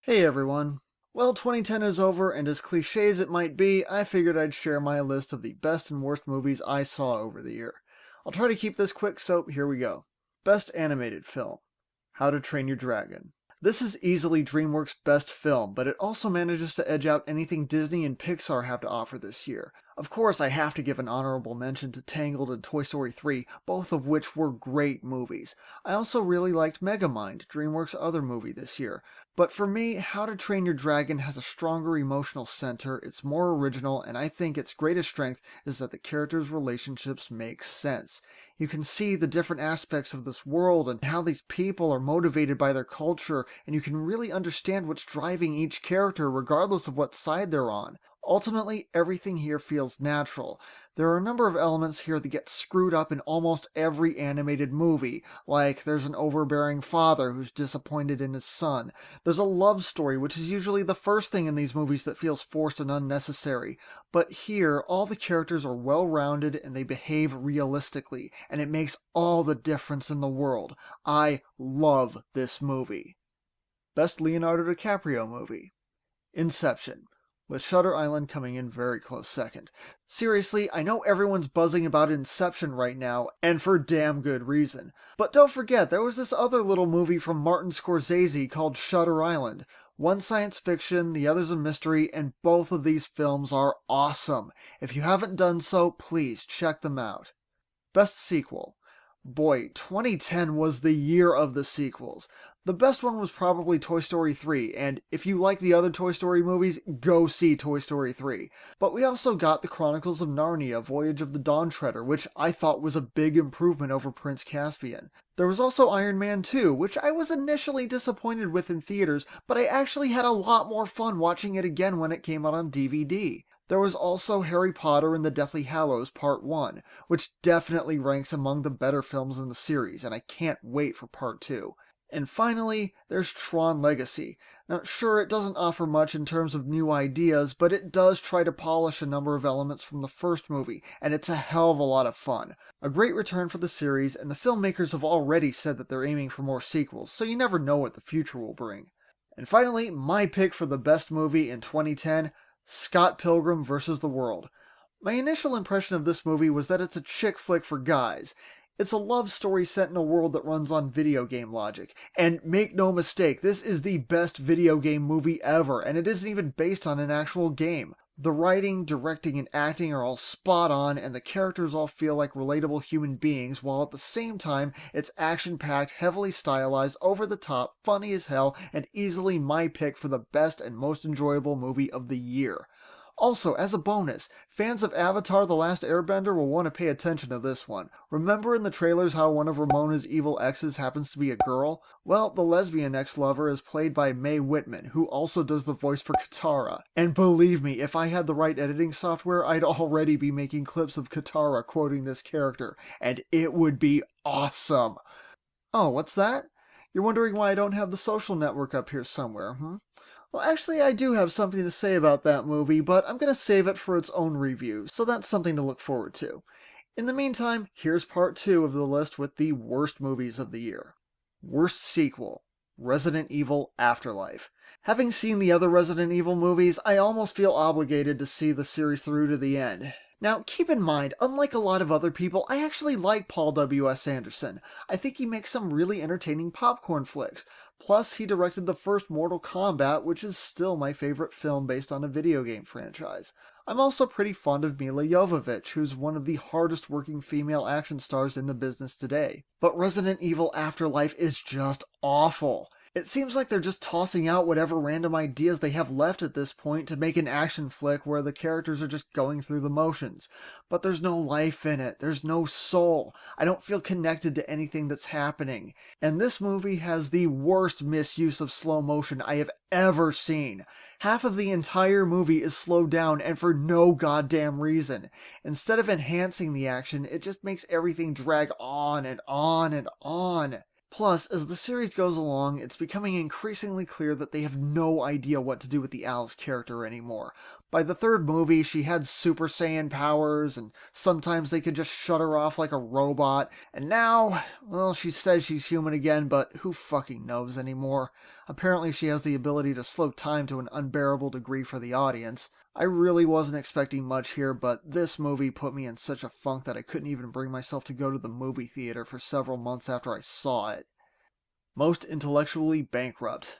Hey everyone. Well, 2010 is over, and as cliche as it might be, I figured I'd share my list of the best and worst movies I saw over the year. I'll try to keep this quick, so here we go. Best Animated Film: How to Train Your Dragon. This is easily DreamWorks' best film, but it also manages to edge out anything Disney and Pixar have to offer this year. Of course, I have to give an honorable mention to Tangled and Toy Story 3, both of which were great movies. I also really liked Megamind, DreamWorks' other movie this year. But for me, How to Train Your Dragon has a stronger emotional center, it's more original, and I think its greatest strength is that the characters' relationships make sense. You can see the different aspects of this world and how these people are motivated by their culture, and you can really understand what's driving each character regardless of what side they're on. Ultimately, everything here feels natural. There are a number of elements here that get screwed up in almost every animated movie, like there's an overbearing father who's disappointed in his son. There's a love story, which is usually the first thing in these movies that feels forced and unnecessary. But here, all the characters are well rounded and they behave realistically, and it makes all the difference in the world. I love this movie. Best Leonardo DiCaprio movie: Inception, with Shutter Island coming in very close second. Seriously, I know everyone's buzzing about Inception right now, and for damn good reason. But don't forget, there was this other little movie from Martin Scorsese called Shutter Island. One science fiction, the other's a mystery, and both of these films are awesome. If you haven't done so, please check them out. Best Sequel. Boy, 2010 was the year of the sequels. The best one was probably Toy Story 3, and if you like the other Toy Story movies, go see Toy Story 3. But we also got The Chronicles of Narnia: Voyage of the Dawn Treader, which I thought was a big improvement over Prince Caspian. There was also Iron Man 2, which I was initially disappointed with in theaters, but I actually had a lot more fun watching it again when it came out on DVD. There was also Harry Potter and the Deathly Hallows Part 1, which definitely ranks among the better films in the series, and I can't wait for Part 2. And finally, there's Tron Legacy. Now, sure, it doesn't offer much in terms of new ideas, but it does try to polish a number of elements from the first movie, and it's a hell of a lot of fun. A great return for the series, and the filmmakers have already said that they're aiming for more sequels, so you never know what the future will bring. And finally, my pick for the best movie in 2010, Scott Pilgrim vs. the World. My initial impression of this movie was that it's a chick flick for guys. It's a love story set in a world that runs on video game logic. And make no mistake, this is the best video game movie ever, and it isn't even based on an actual game. The writing, directing, and acting are all spot on, and the characters all feel like relatable human beings, while at the same time, it's action-packed, heavily stylized, over-the-top, funny as hell, and easily my pick for the best and most enjoyable movie of the year. Also, as a bonus, fans of Avatar: The Last Airbender will want to pay attention to this one. Remember in the trailers how one of Ramona's evil exes happens to be a girl? Well, the lesbian ex-lover is played by Mae Whitman, who also does the voice for Katara. And believe me, if I had the right editing software, I'd already be making clips of Katara quoting this character, and it would be awesome. Oh, what's that? You're wondering why I don't have the Social Network up here somewhere, hmm? Well, actually, I do have something to say about that movie, but I'm going to save it for its own review, so that's something to look forward to. In the meantime, here's part 2 of the list with the worst movies of the year. Worst Sequel: Resident Evil Afterlife. Having seen the other Resident Evil movies, I almost feel obligated to see the series through to the end. Now, keep in mind, unlike a lot of other people, I actually like Paul W.S. Anderson. I think he makes some really entertaining popcorn flicks. Plus, he directed the first Mortal Kombat, which is still my favorite film based on a video game franchise. I'm also pretty fond of Mila Jovovich, who's one of the hardest working female action stars in the business today. But Resident Evil Afterlife is just awful. It seems like they're just tossing out whatever random ideas they have left at this point to make an action flick where the characters are just going through the motions. But there's no life in it, there's no soul. I don't feel connected to anything that's happening. And this movie has the worst misuse of slow motion I have ever seen. Half of the entire movie is slowed down, and for no goddamn reason. Instead of enhancing the action, it just makes everything drag on and on and on. Plus, as the series goes along, it's becoming increasingly clear that they have no idea what to do with the Alice character anymore. By the third movie, she had Super Saiyan powers, and sometimes they could just shut her off like a robot. And now, well, she says she's human again, but who fucking knows anymore? Apparently she has the ability to slow time to an unbearable degree for the audience. I really wasn't expecting much here, but this movie put me in such a funk that I couldn't even bring myself to go to the movie theater for several months after I saw it. Most intellectually bankrupt.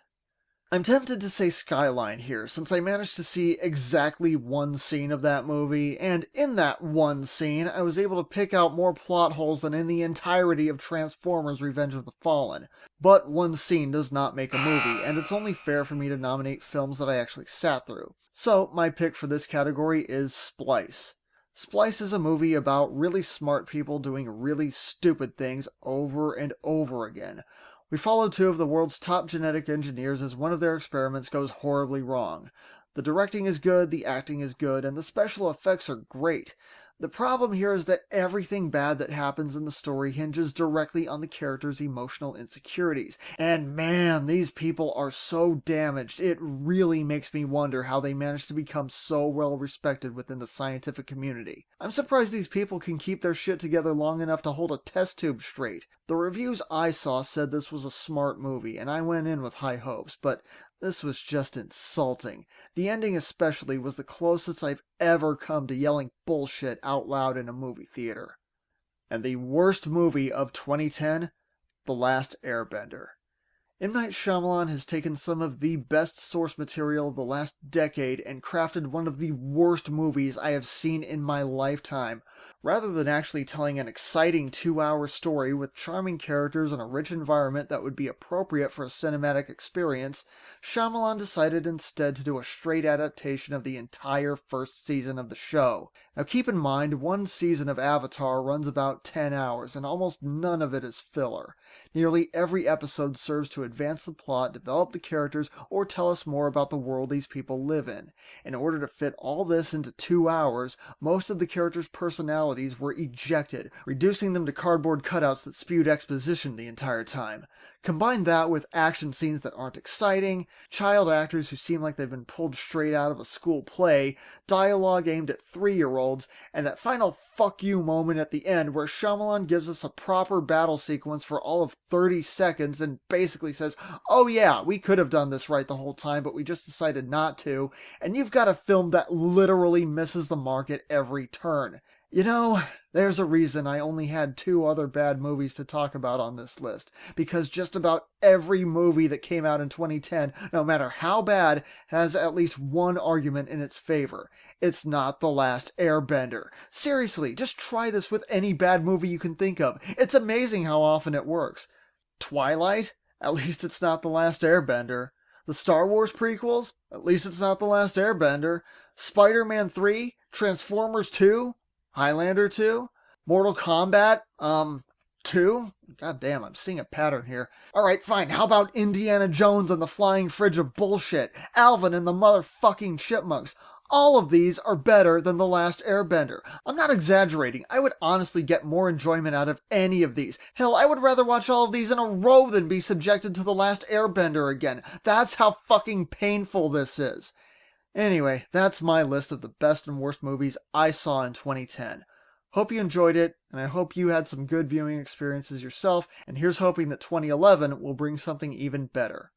I'm tempted to say Skyline here, since I managed to see exactly one scene of that movie, and in that one scene, I was able to pick out more plot holes than in the entirety of Transformers Revenge of the Fallen. But one scene does not make a movie, and it's only fair for me to nominate films that I actually sat through. So, my pick for this category is Splice. Splice is a movie about really smart people doing really stupid things over and over again. We follow two of the world's top genetic engineers as one of their experiments goes horribly wrong. The directing is good, the acting is good, and the special effects are great. The problem here is that everything bad that happens in the story hinges directly on the characters' emotional insecurities. And man, these people are so damaged. It really makes me wonder how they managed to become so well respected within the scientific community. I'm surprised these people can keep their shit together long enough to hold a test tube straight. The reviews I saw said this was a smart movie, and I went in with high hopes, but this was just insulting. The ending especially was the closest I've ever come to yelling bullshit out loud in a movie theater. And the worst movie of 2010, The Last Airbender. M. Night Shyamalan has taken some of the best source material of the last decade and crafted one of the worst movies I have seen in my lifetime. Rather than actually telling an exciting 2-hour story with charming characters and a rich environment that would be appropriate for a cinematic experience, Shyamalan decided instead to do a straight adaptation of the entire first season of the show. Now keep in mind, one season of Avatar runs about 10 hours, and almost none of it is filler. Nearly every episode serves to advance the plot, develop the characters, or tell us more about the world these people live in. In order to fit all this into 2 hours, most of the characters' personalities were ejected, reducing them to cardboard cutouts that spewed exposition the entire time. Combine that with action scenes that aren't exciting, child actors who seem like they've been pulled straight out of a school play, dialogue aimed at 3-year-olds, and that final fuck you moment at the end where Shyamalan gives us a proper battle sequence for all of 30 seconds and basically says, oh yeah, we could have done this right the whole time, but we just decided not to, and you've got a film that literally misses the mark at every turn. You know, there's a reason I only had 2 other bad movies to talk about on this list, because just about every movie that came out in 2010, no matter how bad, has at least one argument in its favor. It's not The Last Airbender. Seriously, just try this with any bad movie you can think of. It's amazing how often it works. Twilight? At least it's not The Last Airbender. The Star Wars prequels? At least it's not The Last Airbender. Spider-Man 3? Transformers 2? Highlander 2? Mortal Kombat, 2? God damn, I'm seeing a pattern here. Alright, fine, how about Indiana Jones and the Flying Fridge of Bullshit? Alvin and the Motherfucking Chipmunks? All of these are better than The Last Airbender. I'm not exaggerating. I would honestly get more enjoyment out of any of these. Hell, I would rather watch all of these in a row than be subjected to The Last Airbender again. That's how fucking painful this is. Anyway, that's my list of the best and worst movies I saw in 2010. Hope you enjoyed it, and I hope you had some good viewing experiences yourself, and here's hoping that 2011 will bring something even better.